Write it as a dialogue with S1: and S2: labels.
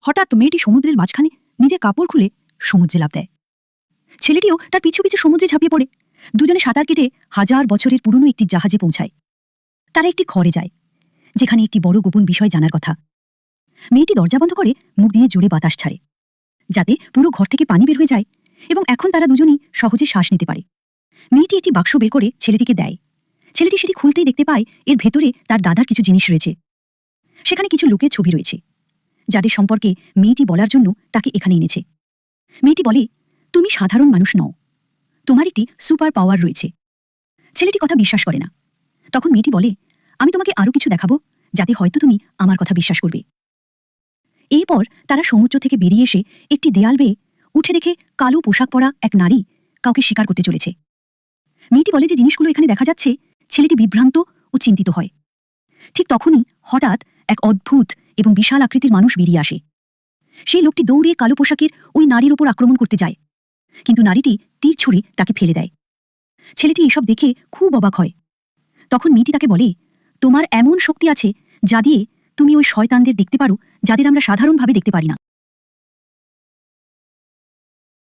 S1: হঠাৎ মেয়েটি সমুদ্রের মাঝখানে নিজের কাপড় খুলে সমুদ্রে লাফ দেয়। ছেলেটিও তার পিছু পিছু সমুদ্রে ঝাঁপিয়ে পড়ে। দুজনে সাঁতার কেটে 1000 বছরের পুরনো একটি জাহাজে পৌঁছায়। তারা একটি ঘরে যায়, যেখানে একটি বড় গোপন বিষয় জানার কথা। মেয়েটি দরজা বন্ধ করে মুখ দিয়ে জোরে বাতাস ছাড়ে, যাতে পুরো ঘর থেকে পানি বের হয়ে যায় এবং এখন তারা দুজনই সহজে শ্বাস নিতে পারে। মেয়েটি একটি বাক্স বের করে ছেলেটিকে দেয়। ছেলেটি সেটি খুলতেই দেখতে পায় এর ভেতরে তার দাদার কিছু জিনিস রয়েছে। সেখানে কিছু লোকের ছবি রয়েছে, যাদের সম্পর্কে মেয়েটি বলার জন্য তাকে এখানে এনেছে। মেয়েটি বলে, তুমি সাধারণ মানুষ নও, তোমার একটি সুপার পাওয়ার রয়েছে। ছেলেটি কথা বিশ্বাস করে না। তখন মেয়েটি বলে, আমি তোমাকে আরও কিছু দেখাবো, যাতে হয়তো তুমি আমার কথা বিশ্বাস করবে। এরপর তারা সমুদ্র থেকে বেরিয়ে এসে একটি দেয়াল বেয়ে উঠে দেখে কালো পোশাক পরা এক নারী কাউকে শিকার করতে চলেছে। মেয়েটি বলে যে জিনিসগুলো এখানে দেখা যাচ্ছে। ছেলেটি বিভ্রান্ত ও চিন্তিত হয়। ঠিক তখনই হঠাৎ এক অদ্ভুত এবং বিশাল আকৃতির মানুষ বেরিয়ে আসে। সেই লোকটি দৌড়ে কালো পোশাকের ওই নারীর ওপর আক্রমণ করতে যায়, কিন্তু নারীটি তীর ছুঁড়ে তাকে ফেলে দেয়। ছেলেটি এসব দেখে খুব অবাক হয়। তখন মেয়েটি তাকে বলে, তোমার এমন শক্তি আছে যা দিয়ে তুমি ওই শয়তানদের দেখতে পারো, যাদের আমরা সাধারণভাবে দেখতে পারি না।